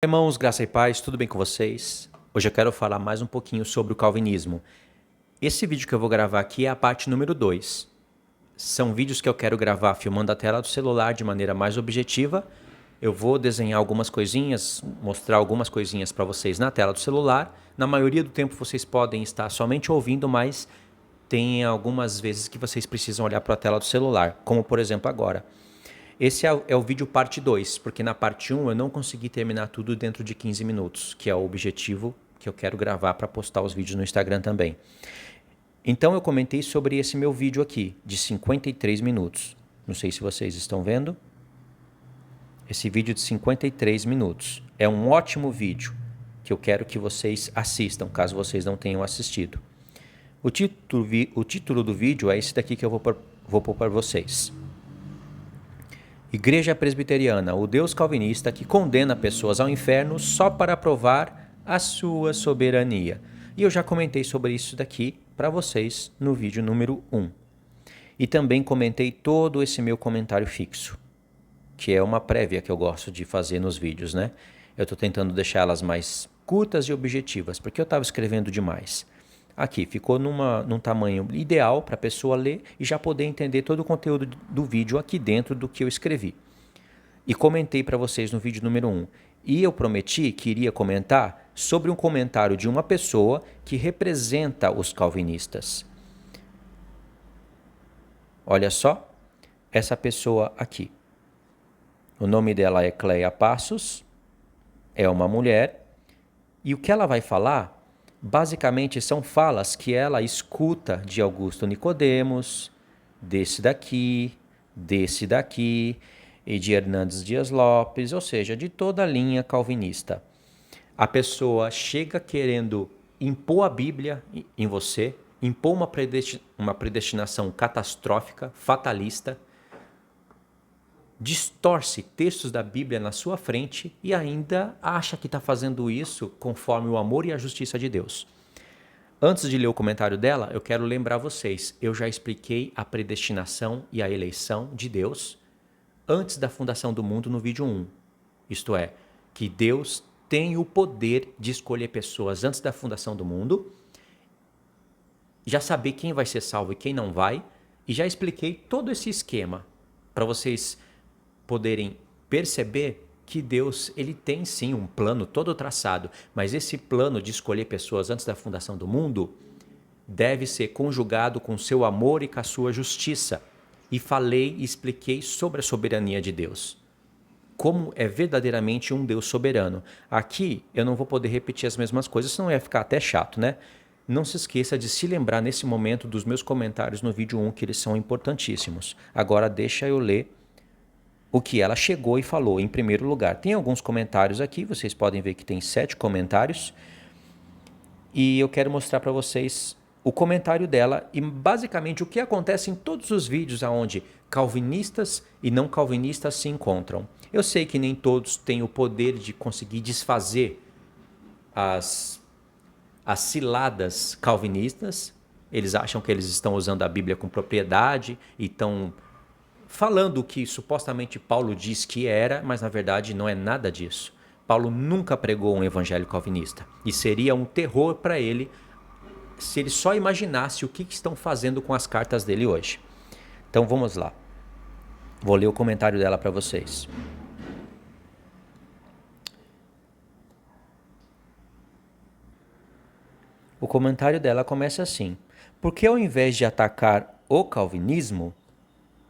Irmãos, graça e paz, tudo bem com vocês? Hoje eu quero falar mais um pouquinho sobre o calvinismo. Esse vídeo que eu vou gravar aqui é a parte número 2. São vídeos que eu quero gravar filmando a tela do celular de maneira mais objetiva. Eu vou desenhar algumas coisinhas, mostrar algumas coisinhas para vocês na tela do celular. Na maioria do tempo vocês podem estar somente ouvindo, mas tem algumas vezes que vocês precisam olhar para a tela do celular, como por exemplo agora. Esse é o vídeo parte 2, porque na parte 1 eu não consegui terminar tudo dentro de 15 minutos, que é o objetivo que eu quero gravar para postar os vídeos no Instagram também. Então eu comentei sobre esse meu vídeo aqui, de 53 minutos. Não sei se vocês estão vendo. Esse vídeo de 53 minutos. É um ótimo vídeo que eu quero que vocês assistam, caso vocês não tenham assistido. O título do vídeo é esse daqui que eu vou pôr para vocês. Igreja Presbiteriana, o Deus calvinista que condena pessoas ao inferno só para provar a sua soberania. E eu já comentei sobre isso daqui para vocês no vídeo número 1. E também comentei todo esse meu comentário fixo, que é uma prévia que eu gosto de fazer nos vídeos, né? Eu estou tentando deixá-las mais curtas e objetivas, porque eu estava escrevendo demais. Aqui, ficou num tamanho ideal para a pessoa ler e já poder entender todo o conteúdo do vídeo aqui dentro do que eu escrevi. E comentei para vocês no vídeo número 1. E eu prometi que iria comentar sobre um comentário de uma pessoa que representa os calvinistas. Olha só, essa pessoa aqui. O nome dela é Cleia Passos, é uma mulher, e o que ela vai falar basicamente são falas que ela escuta de Augusto Nicodemos, desse daqui e de Hernandes Dias Lopes, ou seja, de toda a linha calvinista. A pessoa chega querendo impor a Bíblia em você, impor uma predestinação catastrófica, fatalista, distorce textos da Bíblia na sua frente e ainda acha que está fazendo isso conforme o amor e a justiça de Deus. Antes de ler o comentário dela, eu quero lembrar vocês, eu já expliquei a predestinação e a eleição de Deus antes da fundação do mundo no vídeo 1. Isto é, que Deus tem o poder de escolher pessoas antes da fundação do mundo, já saber quem vai ser salvo e quem não vai, e já expliquei todo esse esquema para vocês poderem perceber que Deus ele tem sim um plano todo traçado, mas esse plano de escolher pessoas antes da fundação do mundo deve ser conjugado com seu amor e com a sua justiça. E falei e expliquei sobre a soberania de Deus. Como é verdadeiramente um Deus soberano. Aqui eu não vou poder repetir as mesmas coisas, senão ia ficar até chato, né? Não se esqueça de se lembrar nesse momento dos meus comentários no vídeo 1, que eles são importantíssimos. Agora deixa eu ler o que ela chegou e falou em primeiro lugar. Tem alguns comentários aqui, vocês podem ver que tem 7 comentários. E eu quero mostrar para vocês o comentário dela e basicamente o que acontece em todos os vídeos onde calvinistas e não calvinistas se encontram. Eu sei que nem todos têm o poder de conseguir desfazer as ciladas calvinistas. Eles acham que eles estão usando a Bíblia com propriedade e estão falando o que supostamente Paulo diz que era, mas na verdade não é nada disso. Paulo nunca pregou um evangelho calvinista e seria um terror para ele se ele só imaginasse o que estão fazendo com as cartas dele hoje. Então vamos lá. Vou ler o comentário dela para vocês. O comentário dela começa assim: porque ao invés de atacar o calvinismo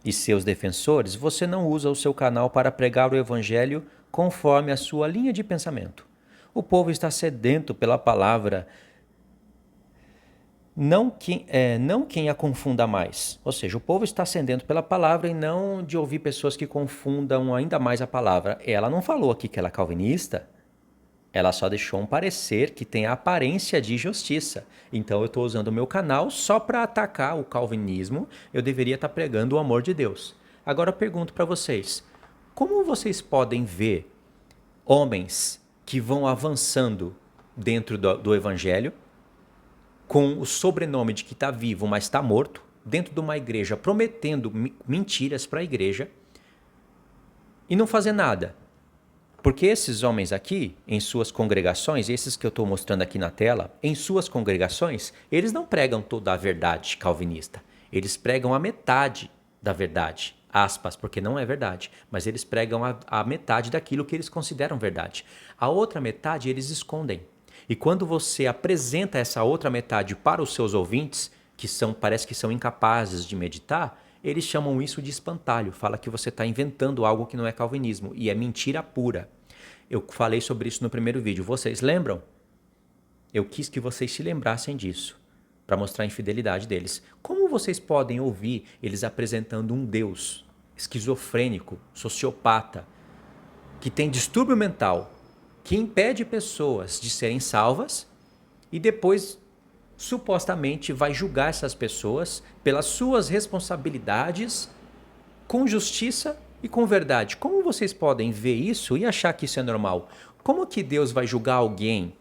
e seus defensores, você não usa o seu canal para pregar o evangelho conforme a sua linha de pensamento? O povo está sedento pela palavra, não quem a confunda mais. Ou seja, o povo está sedento pela palavra e não de ouvir pessoas que confundam ainda mais a palavra. Ela não falou aqui que ela é calvinista, ela só deixou um parecer que tem a aparência de justiça. Então eu estou usando o meu canal só para atacar o calvinismo, eu deveria estar pregando o amor de Deus. Agora eu pergunto para vocês, como vocês podem ver homens que vão avançando dentro do evangelho, com o sobrenome de que está vivo, mas está morto, dentro de uma igreja, prometendo mentiras para a igreja, e não fazer nada? Porque esses homens aqui, em suas congregações, esses que eu estou mostrando aqui na tela, em suas congregações, eles não pregam toda a verdade calvinista. Eles pregam a metade da verdade, aspas, porque não é verdade, mas eles pregam a metade daquilo que eles consideram verdade. A outra metade eles escondem. E quando você apresenta essa outra metade para os seus ouvintes, parece que são incapazes de meditar, eles chamam isso de espantalho, fala que você está inventando algo que não é calvinismo, e é mentira pura. Eu falei sobre isso no primeiro vídeo, vocês lembram? Eu quis que vocês se lembrassem disso, para mostrar a infidelidade deles. Como vocês podem ouvir eles apresentando um Deus esquizofrênico, sociopata, que tem distúrbio mental, que impede pessoas de serem salvas e depois supostamente vai julgar essas pessoas pelas suas responsabilidades com justiça e com verdade? Como vocês podem ver isso e achar que isso é normal? Como que Deus vai julgar alguém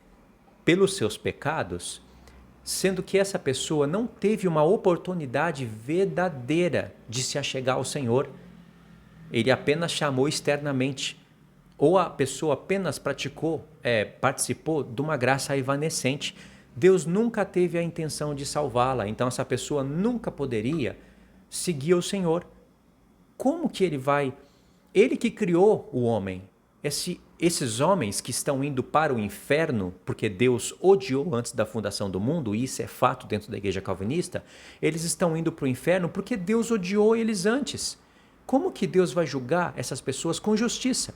pelos seus pecados, sendo que essa pessoa não teve uma oportunidade verdadeira de se achegar ao Senhor? Ele apenas chamou externamente. Ou a pessoa apenas participou de uma graça evanescente. Deus nunca teve a intenção de salvá-la, então essa pessoa nunca poderia seguir o Senhor. Como que ele vai? Ele que criou o homem. Esses homens que estão indo para o inferno, porque Deus odiou antes da fundação do mundo, e isso é fato dentro da igreja calvinista, eles estão indo para o inferno porque Deus odiou eles antes. Como que Deus vai julgar essas pessoas com justiça?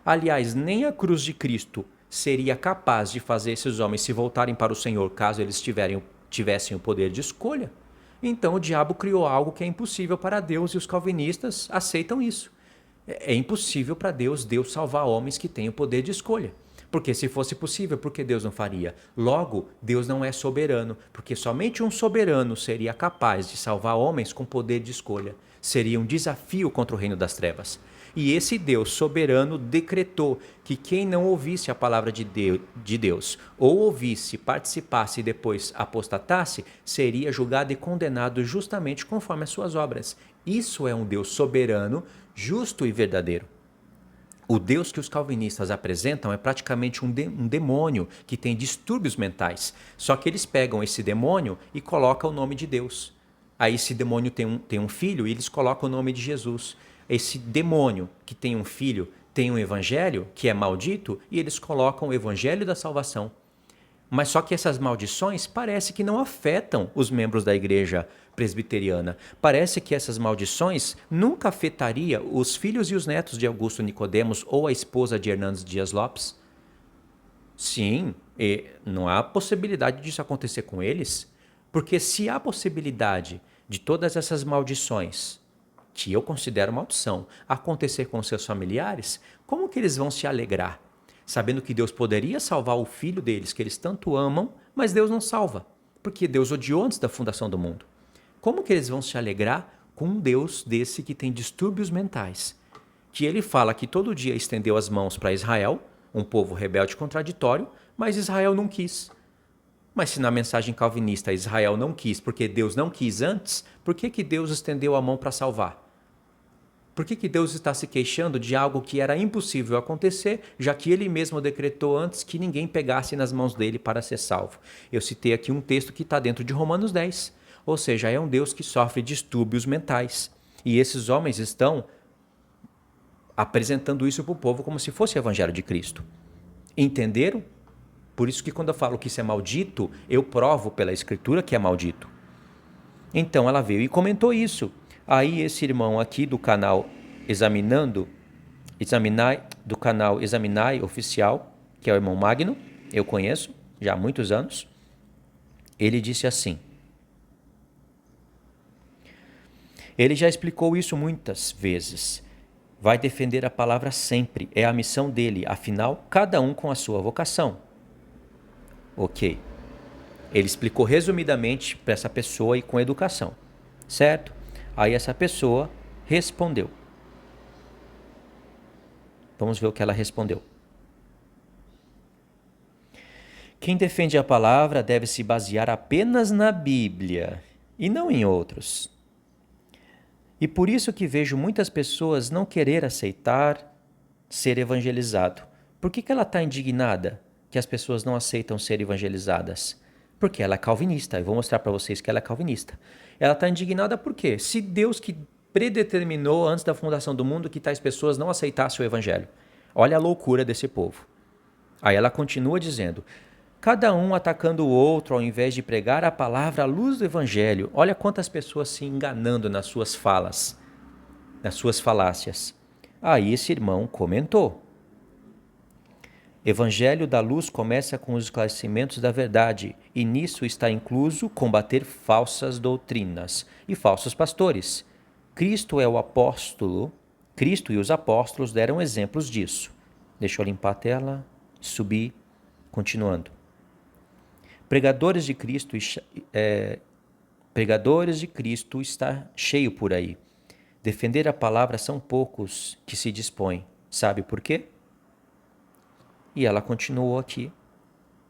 Aliás, nem a cruz de Cristo seria capaz de fazer esses homens se voltarem para o Senhor caso eles tivessem o poder de escolha. Então o diabo criou algo que é impossível para Deus e os calvinistas aceitam isso. É impossível para Deus salvar homens que têm o poder de escolha. Porque se fosse possível, por que Deus não faria? Logo, Deus não é soberano, porque somente um soberano seria capaz de salvar homens com poder de escolha. Seria um desafio contra o reino das trevas. E esse Deus soberano decretou que quem não ouvisse a palavra de Deus, ou ouvisse, participasse e depois apostatasse, seria julgado e condenado justamente conforme as suas obras. Isso é um Deus soberano, justo e verdadeiro. O Deus que os calvinistas apresentam é praticamente um demônio que tem distúrbios mentais. Só que eles pegam esse demônio e colocam o nome de Deus. Aí esse demônio tem um filho e eles colocam o nome de Jesus. Esse demônio que tem um filho tem um evangelho que é maldito e eles colocam o evangelho da salvação. Mas só que essas maldições parece que não afetam os membros da igreja presbiteriana. Parece que essas maldições nunca afetaria os filhos e os netos de Augusto Nicodemos ou a esposa de Hernandes Dias Lopes. Sim, não há possibilidade disso acontecer com eles, porque se há possibilidade de todas essas maldições, que eu considero maldição, acontecer com seus familiares, como que eles vão se alegrar? Sabendo que Deus poderia salvar o filho deles, que eles tanto amam, mas Deus não salva, porque Deus odiou antes da fundação do mundo. Como que eles vão se alegrar com um Deus desse que tem distúrbios mentais? Que ele fala que todo dia estendeu as mãos para Israel, um povo rebelde e contraditório, mas Israel não quis. Mas se na mensagem calvinista Israel não quis porque Deus não quis antes, por que Deus estendeu a mão para salvar? Por que Deus está se queixando de algo que era impossível acontecer, já que ele mesmo decretou antes que ninguém pegasse nas mãos dele para ser salvo? Eu citei aqui um texto que está dentro de Romanos 10, ou seja, é um Deus que sofre distúrbios mentais. E esses homens estão apresentando isso para o povo como se fosse o evangelho de Cristo. Entenderam? Por isso que quando eu falo que isso é maldito, eu provo pela escritura que é maldito. Então ela veio e comentou isso. Aí esse irmão aqui do canal do canal Examinai Oficial, que é o irmão Magno, eu conheço já há muitos anos, ele disse assim: ele já explicou isso muitas vezes. Vai defender a palavra sempre, é a missão dele, afinal, cada um com a sua vocação. Ok. Ele explicou resumidamente para essa pessoa e com educação, certo? Aí essa pessoa respondeu. Vamos ver o que ela respondeu. Quem defende a palavra deve se basear apenas na Bíblia e não em outros. E por isso que vejo muitas pessoas não querer aceitar ser evangelizado. Por que ela está indignada que as pessoas não aceitam ser evangelizadas? Porque ela é calvinista. Eu vou mostrar para vocês que ela é calvinista. Ela está indignada por quê? Se Deus que predeterminou antes da fundação do mundo que tais pessoas não aceitassem o evangelho. Olha a loucura desse povo. Aí ela continua dizendo: cada um atacando o outro ao invés de pregar a palavra à luz do evangelho. Olha quantas pessoas se enganando nas suas falas, nas suas falácias. Aí esse irmão comentou: Evangelho da luz começa com os esclarecimentos da verdade, e nisso está incluso combater falsas doutrinas e falsos pastores. Cristo é o apóstolo, Cristo e os apóstolos deram exemplos disso. Deixa eu limpar a tela, subir, continuando. Pregadores de Cristo está cheio por aí. Defender a palavra são poucos que se dispõem. Sabe por quê? E ela continuou aqui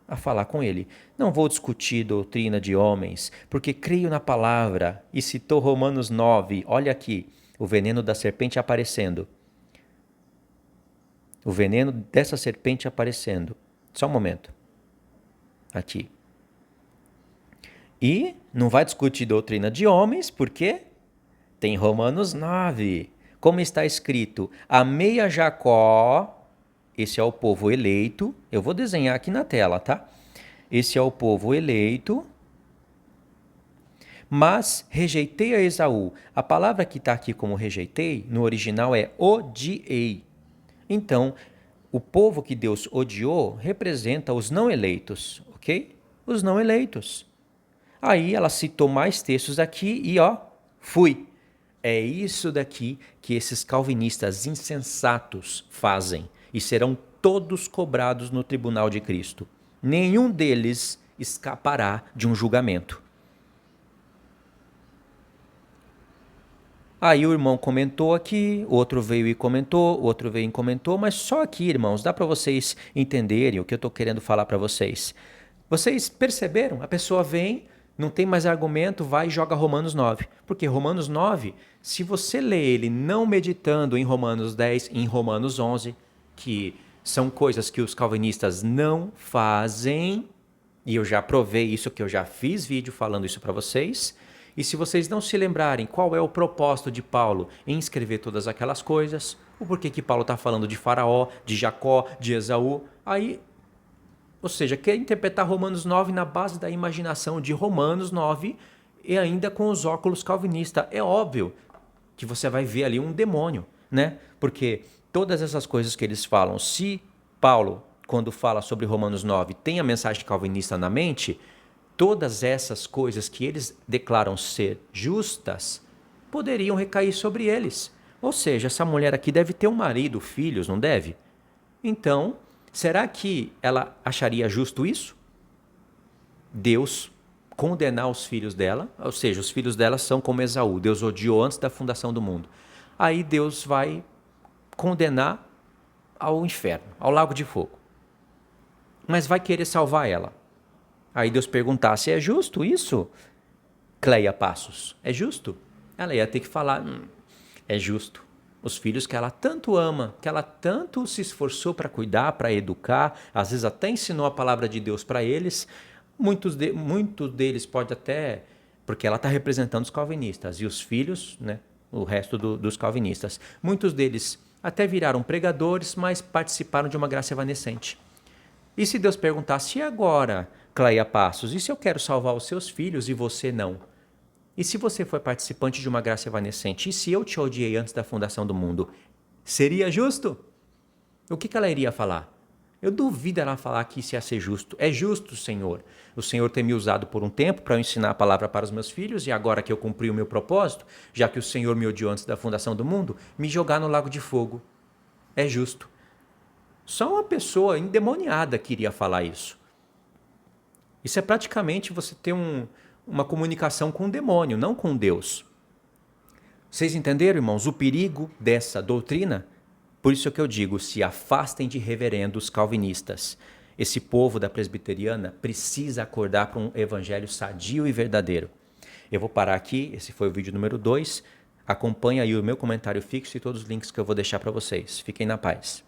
a falar com ele. Não vou discutir doutrina de homens, porque creio na palavra. E citou Romanos 9. Olha aqui, o veneno da serpente aparecendo. O veneno dessa serpente aparecendo. Só um momento. Aqui. E não vai discutir doutrina de homens, porque tem Romanos 9. Como está escrito, amei a Jacó. Esse é o povo eleito. Eu vou desenhar aqui na tela, tá? Esse é o povo eleito. Mas rejeitei a Esaú. A palavra que está aqui como rejeitei, no original é odiei. Então, o povo que Deus odiou representa os não eleitos, ok? Os não eleitos. Aí ela citou mais textos aqui e fui. É isso daqui que esses calvinistas insensatos fazem. E serão todos cobrados no tribunal de Cristo. Nenhum deles escapará de um julgamento. Aí o irmão comentou aqui, outro veio e comentou, outro veio e comentou, mas só aqui, irmãos, dá para vocês entenderem o que eu estou querendo falar para vocês. Vocês perceberam? A pessoa vem, não tem mais argumento, vai e joga Romanos 9. Porque Romanos 9, se você lê ele não meditando em Romanos 10, em Romanos 11, que são coisas que os calvinistas não fazem, e eu já provei isso, que eu já fiz vídeo falando isso para vocês. E se vocês não se lembrarem qual é o propósito de Paulo em escrever todas aquelas coisas, o porquê que Paulo está falando de Faraó, de Jacó, de Esaú, aí, ou seja, quer interpretar Romanos 9 na base da imaginação de Romanos 9 e ainda com os óculos calvinistas. É óbvio que você vai ver ali um demônio, né? Porque todas essas coisas que eles falam, se Paulo, quando fala sobre Romanos 9, tem a mensagem calvinista na mente, todas essas coisas que eles declaram ser justas poderiam recair sobre eles. Ou seja, essa mulher aqui deve ter um marido, filhos, não deve? Então, será que ela acharia justo isso? Deus condenar os filhos dela, ou seja, os filhos dela são como Esaú, Deus odiou antes da fundação do mundo. Aí Deus vai condenar ao inferno, ao lago de fogo. Mas vai querer salvar ela. Aí Deus perguntasse, é justo isso? Cleia Passos, é justo? Ela ia ter que falar, é justo. Os filhos que ela tanto ama, que ela tanto se esforçou para cuidar, para educar, às vezes até ensinou a palavra de Deus para eles, muitos deles pode até, porque ela está representando os calvinistas, e os filhos, né, o resto dos calvinistas, muitos deles até viraram pregadores, mas participaram de uma graça evanescente. E se Deus perguntasse, e agora, Cleia Passos, e se eu quero salvar os seus filhos e você não? E se você foi participante de uma graça evanescente, e se eu te odiei antes da fundação do mundo, seria justo? O que ela iria falar? Eu duvido ela falar que isso ia ser justo. É justo, Senhor. O Senhor tem me usado por um tempo para eu ensinar a palavra para os meus filhos, e agora que eu cumpri o meu propósito, já que o Senhor me odiou antes da fundação do mundo, me jogar no lago de fogo. É justo. Só uma pessoa endemoniada queria falar isso. Isso é praticamente você ter uma comunicação com o demônio, não com Deus. Vocês entenderam, irmãos, o perigo dessa doutrina? Por isso que eu digo, se afastem de reverendos calvinistas. Esse povo da presbiteriana precisa acordar para um evangelho sadio e verdadeiro. Eu vou parar aqui, esse foi o vídeo número 2. Acompanhe aí o meu comentário fixo e todos os links que eu vou deixar para vocês. Fiquem na paz.